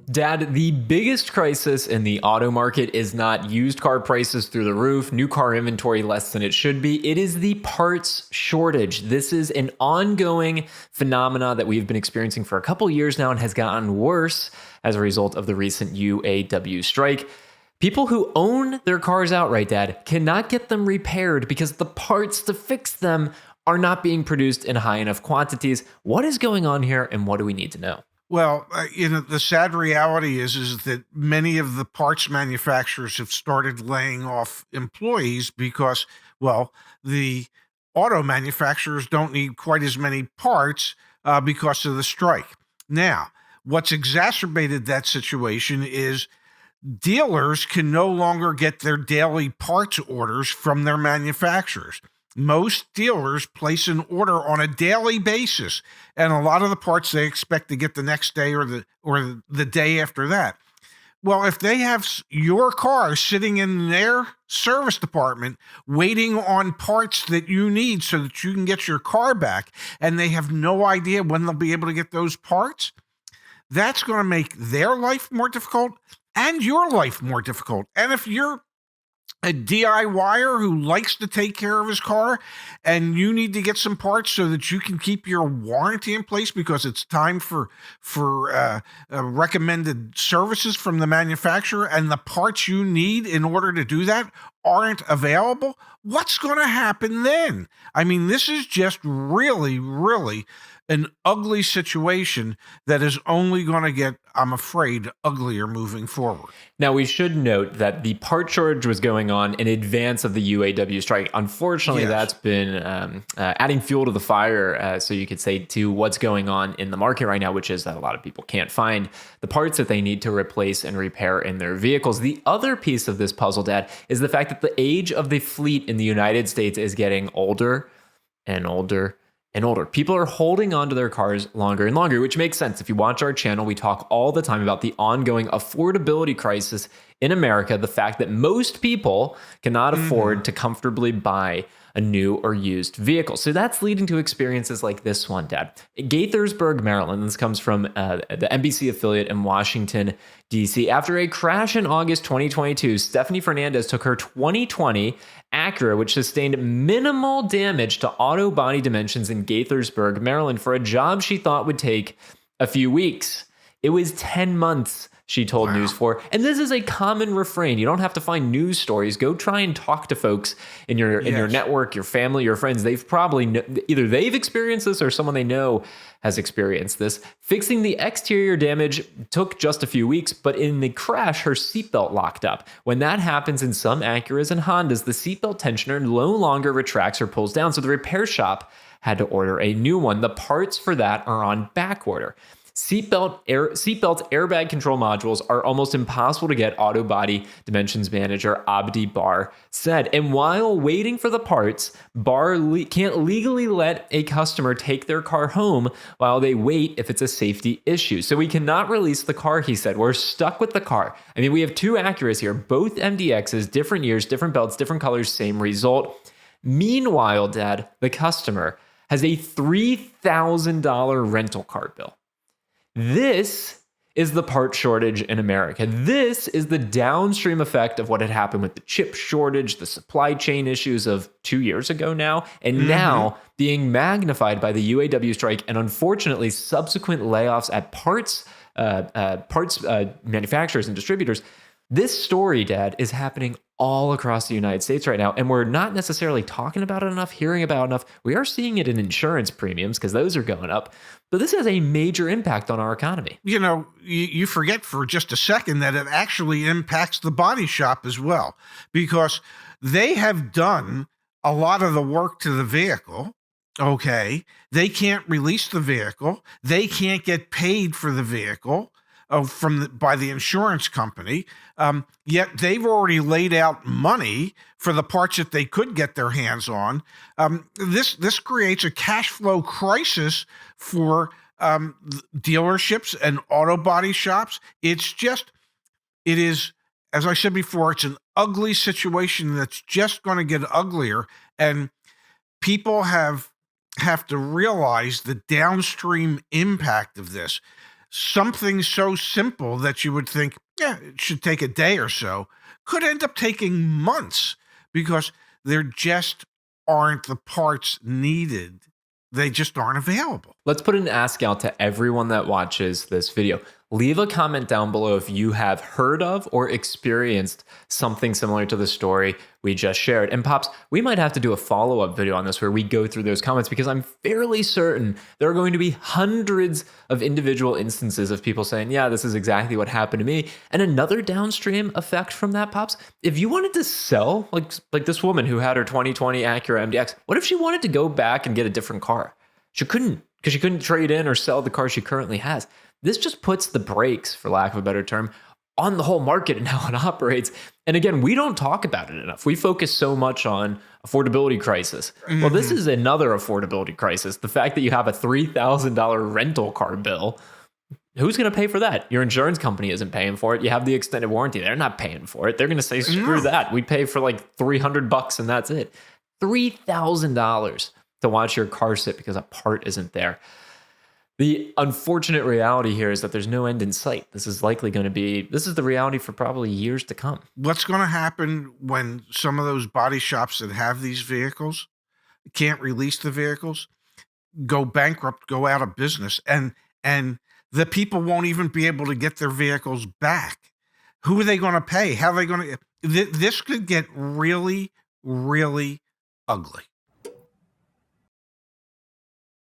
Dad, the biggest crisis in the auto market is not used car prices through the roof, new car inventory less than it should be. It is the parts shortage. This is an ongoing phenomena that we've been experiencing for a couple years now and has gotten worse as a result of the recent UAW strike. People who own their cars outright, Dad, cannot get them repaired because the parts to fix them are not being produced in high enough quantities. What is going on here and what do we need to know? Well, the sad reality is that many of the parts manufacturers have started laying off employees because, well, the auto manufacturers don't need quite as many parts because of the strike. Now, what's exacerbated that situation is dealers can no longer get their daily parts orders from their manufacturers. Most dealers place an order on a daily basis, and a lot of the parts they expect to get the next day or the day after that. Well, if they have your car sitting in their service department waiting on parts that you need so that you can get your car back, and they have no idea when they'll be able to get those parts, that's going to make their life more difficult and your life more difficult. And if you're a DIYer who likes to take care of his car and you need to get some parts so that you can keep your warranty in place because it's time for recommended services from the manufacturer, and the parts you need in order to do that aren't available, what's going to happen then? I mean, this is just really, really an ugly situation that is only going to get, I'm afraid, uglier moving forward. Now, we should note that the part shortage was going on in advance of the UAW strike. Unfortunately, Yes. that's been adding fuel to the fire, so you could say, to what's going on in the market right now, which is that a lot of people can't find the parts that they need to replace and repair in their vehicles. The other piece of this puzzle, Dad, is the fact that the age of the fleet in the United States is getting older and older and older. People are holding on to their cars longer and longer, which makes sense. If you watch our channel, we talk all the time about the ongoing affordability crisis in America, the fact that most people cannot afford to comfortably buy a new or used vehicle. So that's leading to experiences like this one, Dad. In Gaithersburg, Maryland, this comes from the NBC affiliate in Washington, D.C. After a crash in August 2022, Stephanie Fernandez took her 2020 Acura, which sustained minimal damage to auto body dimensions in Gaithersburg, Maryland, for a job she thought would take a few weeks. It was 10 months, she told News 4. And this is a common refrain. You don't have to find news stories. Go try and talk to folks in your network, your family, your friends. They've probably either they've experienced this or someone they know has experienced this. Fixing the exterior damage took just a few weeks, but in the crash, her seatbelt locked up. When that happens in some Acuras and Hondas, the seatbelt tensioner no longer retracts or pulls down, so the repair shop had to order a new one. The parts for that are on back order. Seatbelt airbag control modules are almost impossible to get, auto body dimensions manager Abdi Bar said. And while waiting for the parts, Bar can't legally let a customer take their car home while they wait if it's a safety issue. So we cannot release the car, he said. We're stuck with the car. I mean, we have two Acuras here, both MDXs, different years, different belts, different colors, same result. Meanwhile, Dad, the customer has a $3,000 rental car bill. This is the part shortage in America. This is the downstream effect of what had happened with the chip shortage, the supply chain issues of 2 years ago now, and now being magnified by the UAW strike and unfortunately subsequent layoffs at parts manufacturers and distributors. This story, Dad, is happening all across the United States right now, and we're not necessarily talking about it enough, hearing about it enough. We are seeing it in insurance premiums because those are going up, but this has a major impact on our economy. You know, you forget for just a second that it actually impacts the body shop as well, because they have done a lot of the work to the vehicle. Okay. They can't release the vehicle. They can't get paid for the vehicle by the insurance company. Yet they've already laid out money for the parts that they could get their hands on. This creates a cash flow crisis for dealerships and auto body shops. It is, as I said before, it's an ugly situation that's just going to get uglier. And people have to realize the downstream impact of this. something so simple that you would think, yeah, it should take a day or so, could end up taking months because there just aren't the parts needed. They just aren't available. Let's put an ask out to everyone that watches this video. Leave a comment down below if you have heard of or experienced something similar to the story we just shared. And Pops, we might have to do a follow-up video on this where we go through those comments, because I'm fairly certain there are going to be hundreds of individual instances of people saying, yeah, this is exactly what happened to me. And another downstream effect from that, Pops, if you wanted to sell, like this woman who had her 2020 Acura MDX, what if she wanted to go back and get a different car? She couldn't, because she couldn't trade in or sell the car she currently has. This just puts the brakes, for lack of a better term, on the whole market and how it operates. And again, we don't talk about it enough. We focus so much on affordability crisis. Well, this is another affordability crisis. The fact that you have a $3,000 rental car bill, who's going to pay for that? Your insurance company isn't paying for it. You have the extended warranty. They're not paying for it. They're going to say, screw that. We pay for like $300 and that's it. $3,000 to watch your car sit because a part isn't there. The unfortunate reality here is that there's no end in sight. This is the reality for probably years to come. What's going to happen when some of those body shops that have these vehicles can't release the vehicles, go bankrupt, go out of business, and the people won't even be able to get their vehicles back? Who are they going to pay? How are they going to? This could get really, really ugly.